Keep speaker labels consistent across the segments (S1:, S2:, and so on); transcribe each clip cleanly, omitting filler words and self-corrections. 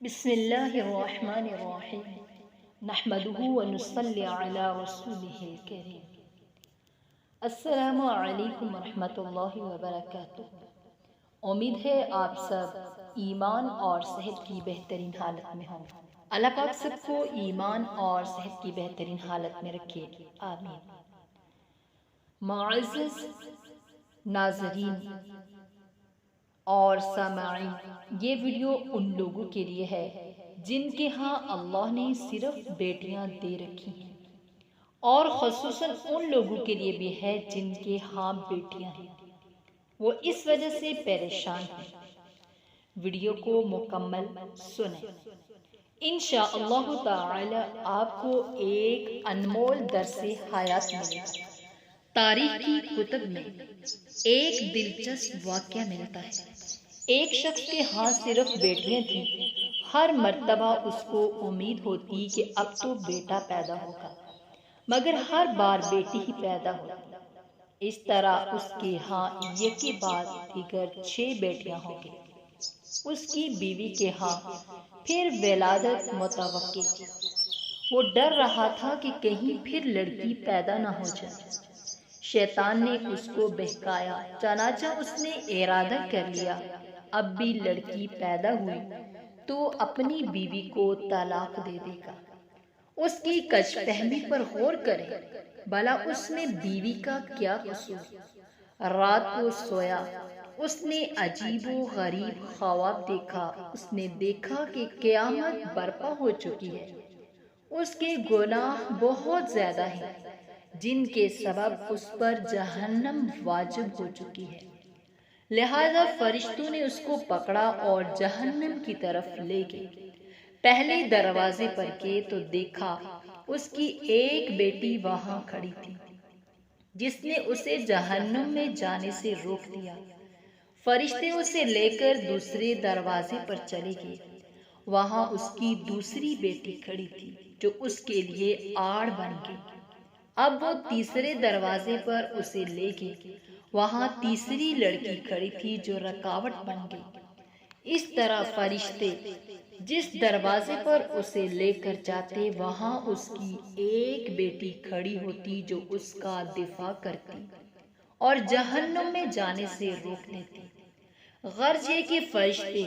S1: بسم اللہ الرحمن الرحیم نحمده ونصلی علی رسوله الکریم۔ السلام علیکم ورحمۃ اللہ وبرکاتہ۔ امید ہے آپ سب ایمان اور صحت کی بہترین حالت میں ہوں۔ اللہ پاک سب کو ایمان اور صحت کی بہترین حالت میں رکھے، آمین۔ معزز ناظرین اور سامعین، یہ ویڈیو ان لوگوں کے لیے ہے جن کے ہاں اللہ نے صرف بیٹیاں دے رکھی ہیں، اور خصوصاً ان لوگوں کے لیے بھی ہے جن کے ہاں بیٹیاں ہیں، وہ اس وجہ سے پریشان ہیں۔ ویڈیو کو مکمل سنیں، انشاءاللہ تعالی آپ کو ایک انمول درس حیات ملے گا۔ تاریخ کی کتب میں ایک دلچسپ واقعہ ملتا ہے۔ ایک شخص کے ہاں صرف بیٹیاں تھیں۔ ہر مرتبہ اس کو امید ہوتی کہ اب تو بیٹا پیدا ہوگا، مگر ہر بار بیٹی ہی پیدا ہوتی۔ اس طرح اس کے ہاں یک کے بعد دیگر 6 بیٹیاں ہو گئیں۔ اس کی بیوی کے ہاں پھر ولادت متوقع تھی۔ وہ ڈر رہا تھا کہ کہیں پھر لڑکی پیدا نہ ہو جائے۔ شیطان نے اس کو بہکایا، چنانچہ اس نے ارادہ کر لیا اب بھی لڑکی پیدا ہوئی تو اپنی بیوی کو طلاق دے دے گا۔ اس کی کج فہمی پر غور کریں، بھلا اس میں بیوی کا کیا قصور؟ رات کو سویا، اس نے عجیب و غریب خواب دیکھا۔ اس نے دیکھا کہ قیامت برپا ہو چکی ہے۔ اس کے گناہ بہت زیادہ ہیں جن کے سبب اس پر جہنم واجب ہو چکی ہے۔ لہذا فرشتوں نے اس کو پکڑا اور جہنم کی طرف لے گئے۔ پہلے دروازے پر گئے تو دیکھا اس کی ایک بیٹی وہاں کھڑی تھی جس نے اسے جہنم میں جانے سے روک دیا۔ فرشتے اسے لے کر دوسرے دروازے پر چلے گئے۔ وہاں اس کی دوسری بیٹی کھڑی تھی جو اس کے لیے آڑ بن گئی۔ اب وہ تیسرے دروازے پر اسے لے گئے۔ وہاں تیسری لڑکی کھڑی تھی جو رکاوٹ بن گئی۔ اس طرح فرشتے جس دروازے پر اسے لے کر جاتے، وہاں اس کی ایک بیٹی کھڑی ہوتی جو اس کا دفاع کرتی اور جہنم میں جانے سے روک دیتی۔ غرض یہ کہ فرشتے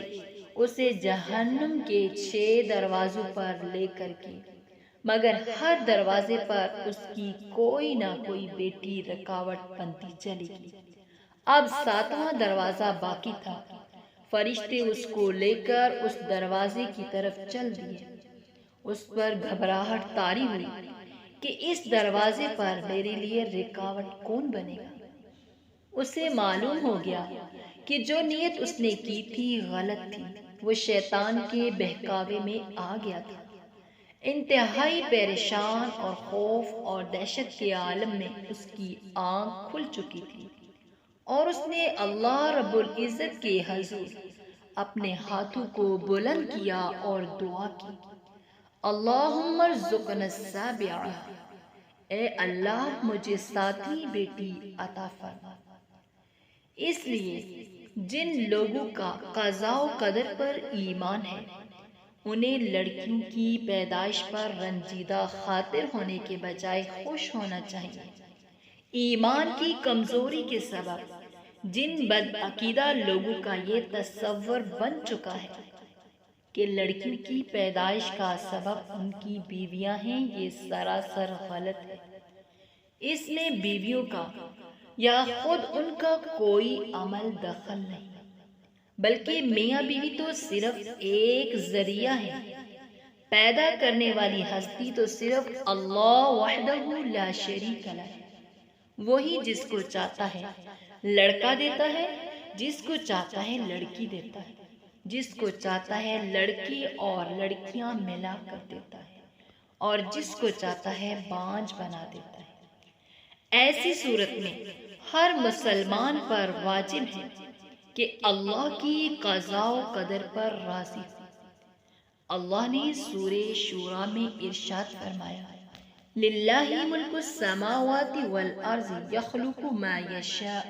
S1: اسے جہنم کے 6 دروازوں پر لے کر گئے، مگر ہر دروازے پر اس کی کوئی نہ کوئی بیٹی رکاوٹ بنتی چلی گئی۔ اب 7واں دروازہ باقی تھا۔ فرشتے اس کو لے کر اس دروازے کی طرف چل دیے۔ اس پر گھبراہٹ طاری ہوئی کہ اس دروازے پر میرے لیے رکاوٹ کون بنے گا۔ اسے معلوم ہو گیا کہ جو نیت اس نے کی تھی غلط تھی۔ وہ شیطان کے بہکاوے میں آ گیا تھا۔ انتہائی پریشان اور خوف اور دہشت کے عالم میں اس کی آنکھ کھل چکی تھی، اور اس نے اللہ رب العزت کے حضور اپنے ہاتھوں کو بلند کیا اور دعا کی، اللہم ارزقنا السابعہ، اے اللہ مجھے 7ویں بیٹی عطا فرما۔ اس لیے جن لوگوں کا قضاء و قدر پر ایمان ہے، انہیں لڑکیوں کی پیدائش پر رنجیدہ خاطر ہونے کے بجائے خوش ہونا چاہیے۔ ایمان کی کمزوری کے سبب جن بدعقیدہ لوگوں کا یہ تصور بن چکا ہے کہ لڑکیوں کی پیدائش کا سبب ان کی بیویاں ہیں، یہ سراسر غلط ہے۔ اس میں بیویوں کا یا خود ان کا کوئی عمل دخل نہیں، بلکہ میاں بیوی تو صرف ایک ذریعہ ہے۔ پیدا کرنے والی ہستی تو صرف اللہ وحدہ لا شریک لہ ہے۔ وہی جس کو چاہتا ہے لڑکا دیتا ہے، جس کو چاہتا ہے لڑکی دیتا ہے، جس کو چاہتا ہے لڑکی اور لڑکیاں ملا کر دیتا ہے، اور جس کو چاہتا ہے بانجھ بنا دیتا ہے۔ ایسی صورت میں ہر مسلمان پر واجب ہے کہ اللہ کی قضاء و قدر پر راضی ہو۔ اللہ نے سورہ شورى میں ارشاد فرمایا، للہ ملک السماوات والارض یخلق ما یشاء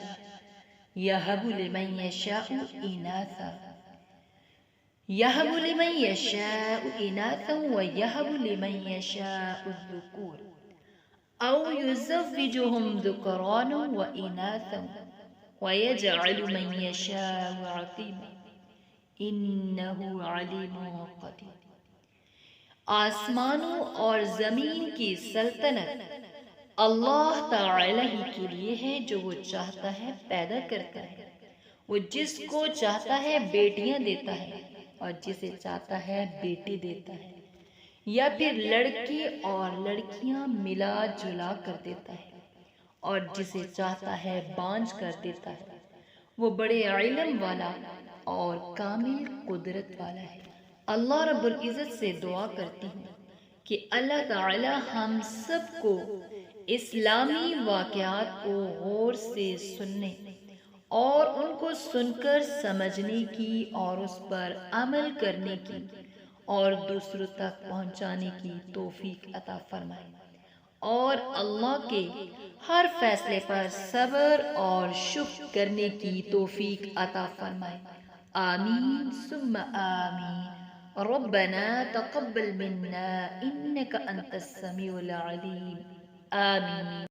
S1: یہب لمن یشاء اناثا يهب لمن يشاء إناثا ويهب لمن يشاء الذكور أو يزوجهم ذكرانا وإناثا ويجعل من يشاء عقيما إنه عليم قدير۔ آسمانوں اور زمین کی سلطنت اللہ تعالی ہی کے لیے ہے، جو وہ چاہتا ہے پیدا کرتا ہے۔ وہ جس کو چاہتا ہے بیٹیاں دیتا ہے اور جسے چاہتا ہے بیٹے دیتا ہے، یا پھر لڑکی اور لڑکیاں ملا جلا کر دیتا ہے، اور جسے چاہتا ہے بانجھ کر دیتا ہے۔ وہ بڑے علم والا اور کامل قدرت والا ہے۔ اللہ رب العزت سے دعا کرتی ہوں کہ اللہ تعالی ہم سب کو اسلامی واقعات کو غور سے سننے اور ان کو سن کر سمجھنے کی اور اس پر عمل کرنے کی اور دوسروں تک پہنچانے کی توفیق عطا فرمائے، اور اللہ کے ہر فیصلے پر صبر اور شکر کرنے کی توفیق عطا فرمائے۔ آمین ثم آمین۔ ربنا تقبل منا إنك أنت السميع العليم آمين۔